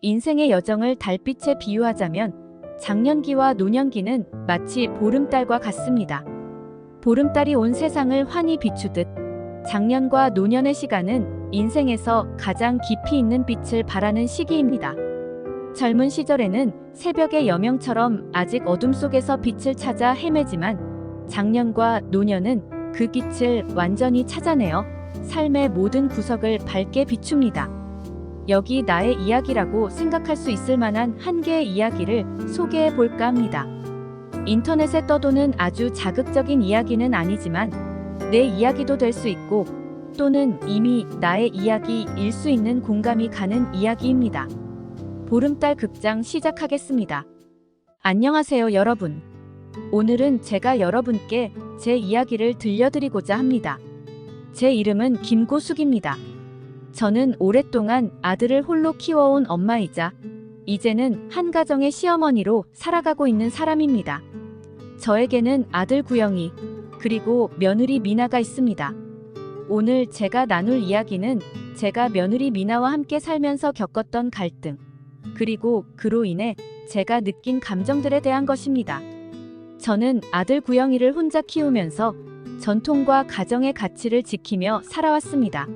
인생의 여정을 달빛에 비유하자면 장년기와 노년기는 마치 보름달과 같습니다. 보름달이 온 세상을 환히 비추듯 장년과 노년의 시간은 인생에서 가장 깊이 있는 빛을 발하는 시기입니다. 젊은 시절에는 새벽의 여명처럼 아직 어둠 속에서 빛을 찾아 헤매지만 장년과 노년은 그 빛을 완전히 찾아내어 삶의 모든 구석을 밝게 비춥니다. 여기 나의 이야기라고 생각할 수 있을 만한 한 개의 이야기를 소개해 볼까 합니다. 인터넷에 떠도는 아주 자극적인 이야기는 아니지만 내 이야기도 될 수 있고 또는 이미 나의 이야기일 수 있는 공감이 가는 이야기입니다. 보름달 극장 시작하겠습니다. 안녕하세요 여러분. 오늘은 제가 여러분께 제 이야기를 들려드리고자 합니다. 제 이름은 김고숙입니다. 저는 오랫동안 아들을 홀로 키워온 엄마이자 이제는 한 가정의 시어머니로 살아가고 있는 사람입니다. 저에게는 아들 구영이 그리고 며느리 미나가 있습니다. 오늘 제가 나눌 이야기는 제가 며느리 미나와 함께 살면서 겪었던 갈등 그리고 그로 인해 제가 느낀 감정들에 대한 것입니다. 저는 아들 구영이를 혼자 키우면서 전통과 가정의 가치를 지키며 살아왔습니다.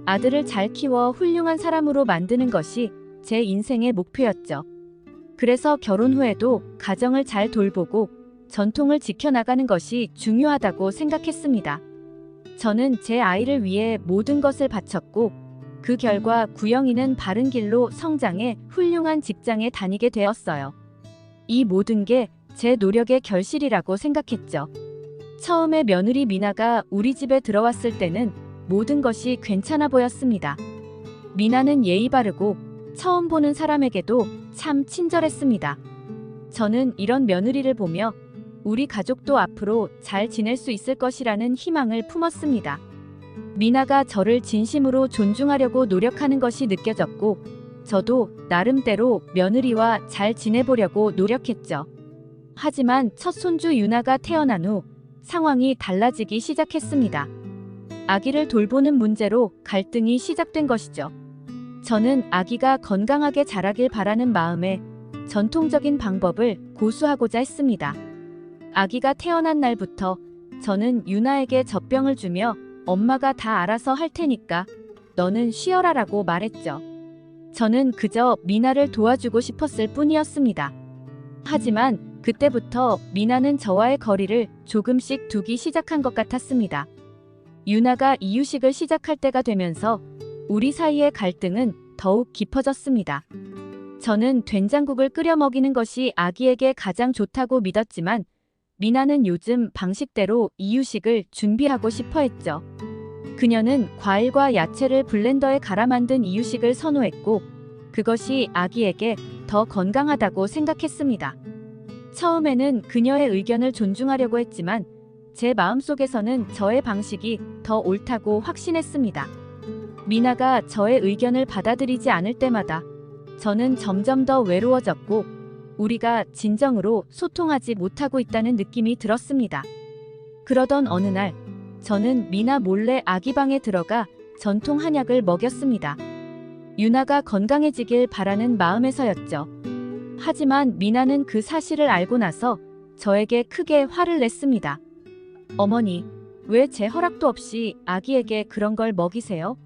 아들을 잘 키워 훌륭한 사람으로 만드는 것이 제 인생의 목표였죠. 그래서 결혼 후에도 가정을 잘 돌보고 전통을 지켜나가는 것이 중요하다고 생각했습니다. 저는 제 아이를 위해 모든 것을 바쳤고 그 결과 구영이는 바른 길로 성장해 훌륭한 직장에 다니게 되었어요. 이 모든 게 제 노력의 결실이라고 생각했죠. 처음에 며느리 미나가 우리 집에 들어왔을 때는 모든 것이 괜찮아 보였습니다. 미나는 예의 바르고 처음 보는 사람에게도 참 친절했습니다. 저는 이런 며느리를 보며 우리 가족도 앞으로 잘 지낼 수 있을 것이라는 희망을 품었습니다. 미나가 저를 진심으로 존중하려고 노력하는 것이 느껴졌고 저도 나름대로 며느리와 잘 지내보려고 노력했죠. 하지만 첫 손주 유나가 태어난 후 상황이 달라지기 시작했습니다. 아기를 돌보는 문제로 갈등이 시작된 것이죠. 저는 아기가 건강하게 자라길 바라는 마음에 전통적인 방법을 고수하고자 했습니다. 아기가 태어난 날부터 저는 유나에게 젖병을 주며 엄마가 다 알아서 할 테니까 너는 쉬어라라고 말했죠. 저는 그저 미나를 도와주고 싶었을 뿐이었습니다. 하지만 그때부터 미나는 저와의 거리를 조금씩 두기 시작한 것 같았습니다. 유나가 이유식을 시작할 때가 되면서 우리 사이의 갈등은 더욱 깊어졌습니다. 저는 된장국을 끓여 먹이는 것이 아기에게 가장 좋다고 믿었지만 미나는 요즘 방식대로 이유식을 준비하고 싶어 했죠. 그녀는 과일과 야채를 블렌더에 갈아 만든 이유식을 선호했고 그것이 아기에게 더 건강하다고 생각했습니다. 처음에는 그녀의 의견을 존중하려고 했지만 제 마음속에서는 저의 방식이 더 옳다고 확신했습니다. 미나가 저의 의견을 받아들이지 않을 때마다 저는 점점 더 외로워졌고 우리가 진정으로 소통하지 못하고 있다는 느낌이 들었습니다. 그러던 어느 날 저는 미나 몰래 아기 방에 들어가 전통 한약을 먹였습니다. 유나가 건강해지길 바라는 마음에서였죠. 하지만 미나는 그 사실을 알고 나서 저에게 크게 화를 냈습니다. 어머니, 왜 제 허락도 없이 아기에게 그런 걸 먹이세요?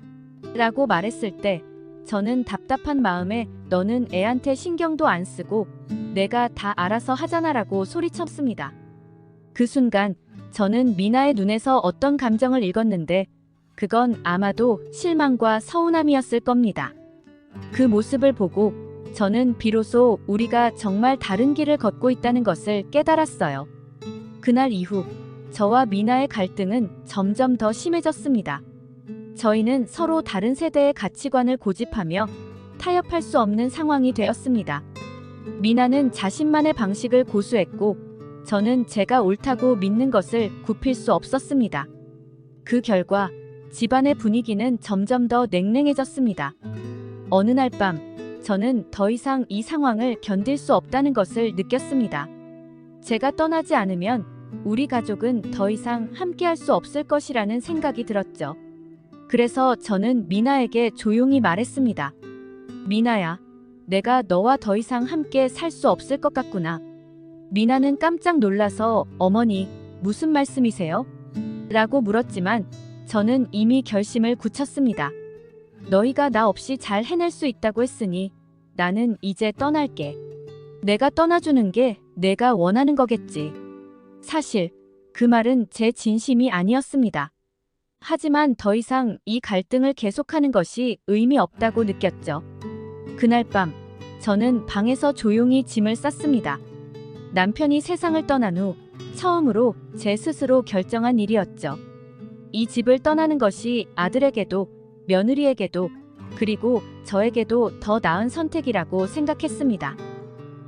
라고 말했을 때 저는 답답한 마음에 너는 애한테 신경도 안 쓰고 내가 다 알아서 하잖아 라고 소리쳤습니다. 그 순간 저는 미나의 눈에서 어떤 감정을 읽었는데 그건 아마도 실망과 서운함이었을 겁니다. 그 모습을 보고 저는 비로소 우리가 정말 다른 길을 걷고 있다는 것을 깨달았어요. 그날 이후 저와 미나의 갈등은 점점 더 심해졌습니다. 저희는 서로 다른 세대의 가치관을 고집하며 타협할 수 없는 상황이 되었습니다. 미나는 자신만의 방식을 고수했고 저는 제가 옳다고 믿는 것을 굽힐 수 없었습니다. 그 결과 집안의 분위기는 점점 더 냉랭해졌습니다. 어느 날 밤 저는 더 이상 이 상황을 견딜 수 없다는 것을 느꼈습니다. 제가 떠나지 않으면 우리 가족은 더 이상 함께할 수 없을 것이라는 생각이 들었죠. 그래서 저는 미나에게 조용히 말했습니다. 미나야, 내가 너와 더 이상 함께 살 수 없을 것 같구나. 미나는 깜짝 놀라서 어머니, 무슨 말씀이세요? 라고 물었지만 저는 이미 결심을 굳혔습니다. 너희가 나 없이 잘 해낼 수 있다고 했으니 나는 이제 떠날게. 내가 떠나주는 게 내가 원하는 거겠지. 사실 그 말은 제 진심이 아니었습니다. 하지만 더 이상 이 갈등을 계속하는 것이 의미 없다고 느꼈죠. 그날 밤 저는 방에서 조용히 짐을 쌌습니다. 남편이 세상을 떠난 후 처음으로 제 스스로 결정한 일이었죠. 이 집을 떠나는 것이 아들에게도 며느리에게도 그리고 저에게도 더 나은 선택이라고 생각했습니다.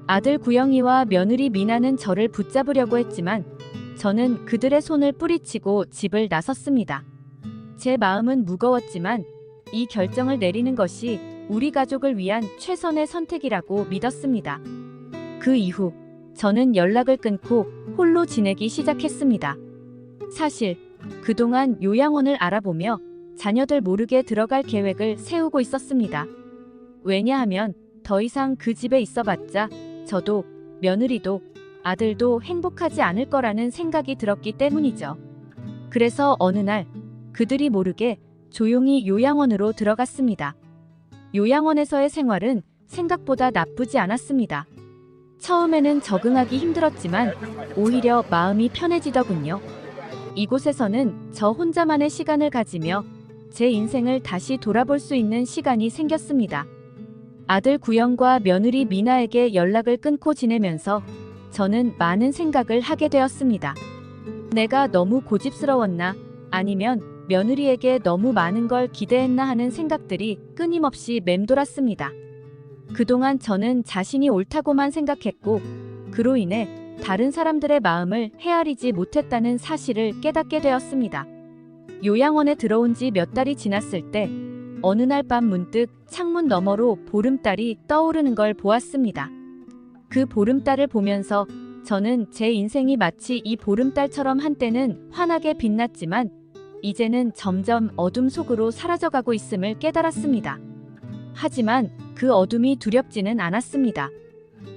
아들 구영이와 며느리 미나는 저를 붙잡으려고 했지만 저는 그들의 손을 뿌리치고 집을 나섰습니다. 제 마음은 무거웠지만 이 결정을 내리는 것이 우리 가족을 위한 최선의 선택이라고 믿었습니다. 그 이후 저는 연락을 끊고 홀로 지내기 시작했습니다. 사실 그동안 요양원을 알아보며 자녀들 모르게 들어갈 계획을 세우고 있었습니다. 왜냐하면 더 이상 그 집에 있어봤자 저도 며느리도 아들도 행복하지 않을 거라는 생각이 들었기 때문이죠. 그래서 어느 날 그들이 모르게 조용히 요양원으로 들어갔습니다. 요양원에서의 생활은 생각보다 나쁘지 않았습니다. 처음에는 적응하기 힘들었지만 오히려 마음이 편해지더군요. 이곳에서는 저 혼자만의 시간을 가지며 제 인생을 다시 돌아볼 수 있는 시간이 생겼습니다. 아들 구영과 며느리 미나에게 연락을 끊고 지내면서 저는 많은 생각을 하게 되었습니다. 내가 너무 고집스러웠나 아니면 며느리에게 너무 많은 걸 기대했나 하는 생각들이 끊임없이 맴돌았습니다. 그동안 저는 자신이 옳다고만 생각했고 그로 인해 다른 사람들의 마음을 헤아리지 못했다는 사실을 깨닫게 되었습니다. 요양원에 들어온 지 몇 달이 지났을 때 어느 날 밤 문득 창문 너머로 보름달이 떠오르는 걸 보았습니다. 그 보름달을 보면서 저는 제 인생이 마치 이 보름달처럼 한때는 환하게 빛났지만 이제는 점점 어둠 속으로 사라져가고 있음을 깨달았습니다. 하지만 그 어둠이 두렵지는 않았습니다.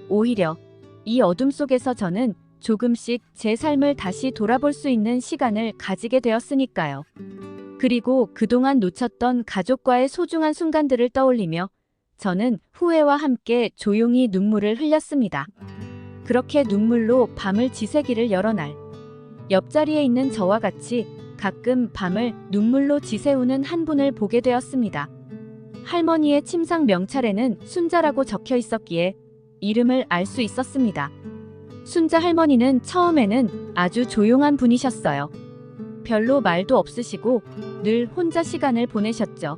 오히려 이 어둠 속에서 저는 조금씩 제 삶을 다시 돌아볼 수 있는 시간을 가지게 되었으니까요. 그리고 그동안 놓쳤던 가족과의 소중한 순간들을 떠올리며 저는 후회와 함께 조용히 눈물을 흘렸습니다. 그렇게 눈물로 밤을 지새기를 여러 날. 옆자리에 있는 저와 같이 가끔 밤을 눈물로 지새우는 한 분을 보게 되었습니다. 할머니의 침상 명찰에는 순자라고 적혀 있었기에 이름을 알 수 있었습니다. 순자 할머니는 처음에는 아주 조용한 분이셨어요. 별로 말도 없으시고 늘 혼자 시간을 보내셨죠.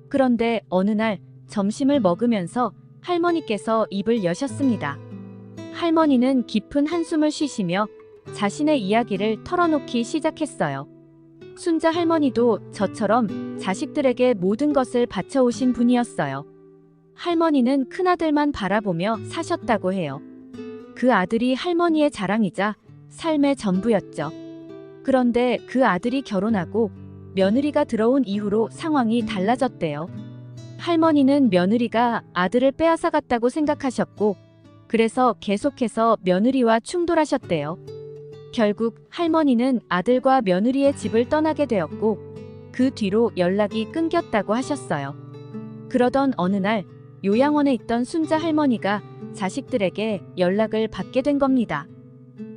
그런데 어느 날 점심을 먹으면서 할머니께서 입을 여셨습니다. 할머니는 깊은 한숨을 쉬시며 자신의 이야기를 털어놓기 시작했어요. 순자 할머니도 저처럼 자식들에게 모든 것을 바쳐오신 분이었어요. 할머니는 큰아들만 바라보며 사셨다고 해요. 그 아들이 할머니의 자랑이자 삶의 전부였죠. 그런데 그 아들이 결혼하고 며느리가 들어온 이후로 상황이 달라졌대요. 할머니는 며느리가 아들을 빼앗아갔다고 생각하셨고 그래서 계속해서 며느리와 충돌하셨대요. 결국 할머니는 아들과 며느리의 집을 떠나게 되었고 그 뒤로 연락이 끊겼다고 하셨어요. 그러던 어느 날 요양원에 있던 순자 할머니가 자식들에게 연락을 받게 된 겁니다.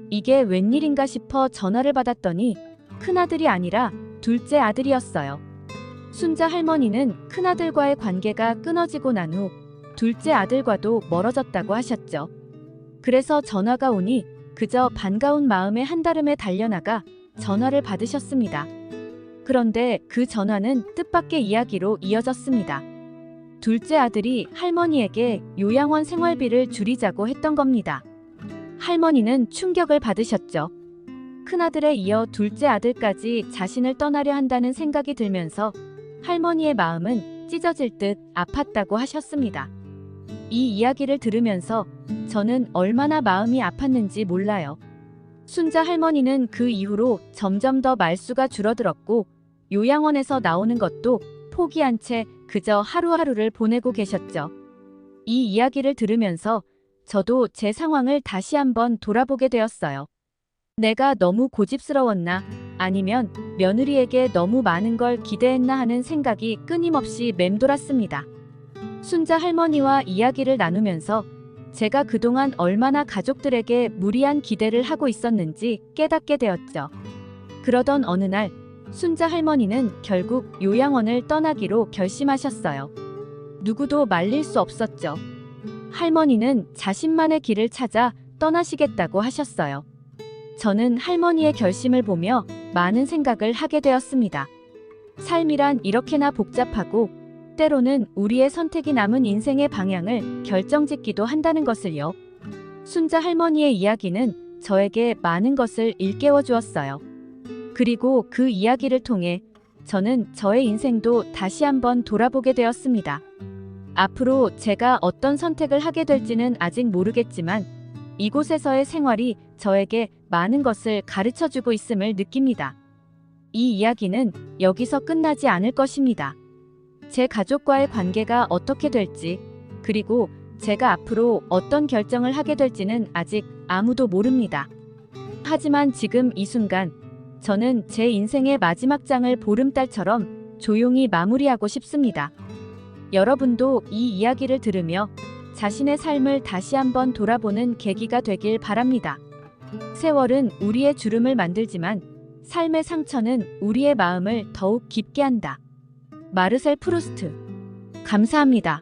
이게 웬일인가 싶어 전화를 받았더니 큰아들이 아니라 둘째 아들이었어요. 순자 할머니는 큰아들과의 관계가 끊어지고 난 후 둘째 아들과도 멀어졌다고 하셨죠. 그래서 전화가 오니 그저 반가운 마음에 한달음에 달려나가 전화를 받으셨습니다. 그런데 그 전화는 뜻밖의 이야기로 이어졌습니다. 둘째 아들이 할머니에게 요양원 생활비를 줄이자고 했던 겁니다. 할머니는 충격을 받으셨죠. 큰아들에 이어 둘째 아들까지 자신을 떠나려 한다는 생각이 들면서 할머니의 마음은 찢어질 듯 아팠다고 하셨습니다. 이 이야기를 들으면서 저는 얼마나 마음이 아팠는지 몰라요. 순자 할머니는 그 이후로 점점 더 말수가 줄어들었고 요양원에서 나오는 것도 포기한 채 그저 하루하루를 보내고 계셨죠. 이 이야기를 들으면서 저도 제 상황을 다시 한번 돌아보게 되었어요. 내가 너무 고집스러웠나? 아니면 며느리에게 너무 많은 걸 기대했나 하는 생각이 끊임없이 맴돌았습니다. 순자 할머니와 이야기를 나누면서 제가 그동안 얼마나 가족들에게 무리한 기대를 하고 있었는지 깨닫게 되었죠. 그러던 어느 날 순자 할머니는 결국 요양원을 떠나기로 결심하셨어요. 누구도 말릴 수 없었죠. 할머니는 자신만의 길을 찾아 떠나시겠다고 하셨어요. 저는 할머니의 결심을 보며 많은 생각을 하게 되었습니다. 삶이란 이렇게나 복잡하고 때로는 우리의 선택이 남은 인생의 방향을 결정짓기도 한다는 것을요. 순자 할머니의 이야기는 저에게 많은 것을 일깨워 주었어요. 그리고 그 이야기를 통해 저는 저의 인생도 다시 한번 돌아보게 되었습니다. 앞으로 제가 어떤 선택을 하게 될지는 아직 모르겠지만 이곳에서의 생활이 저에게 많은 것을 가르쳐 주고 있음을 느낍니다. 이 이야기는 여기서 끝나지 않을 것입니다. 제 가족과의 관계가 어떻게 될지, 그리고 제가 앞으로 어떤 결정을 하게 될지는 아직 아무도 모릅니다. 하지만 지금 이 순간, 저는 제 인생의 마지막 장을 보름달처럼 조용히 마무리하고 싶습니다. 여러분도 이 이야기를 들으며 자신의 삶을 다시 한번 돌아보는 계기가 되길 바랍니다. 세월은 우리의 주름을 만들지만 삶의 상처는 우리의 마음을 더욱 깊게 한다. 마르셀 프루스트. 감사합니다.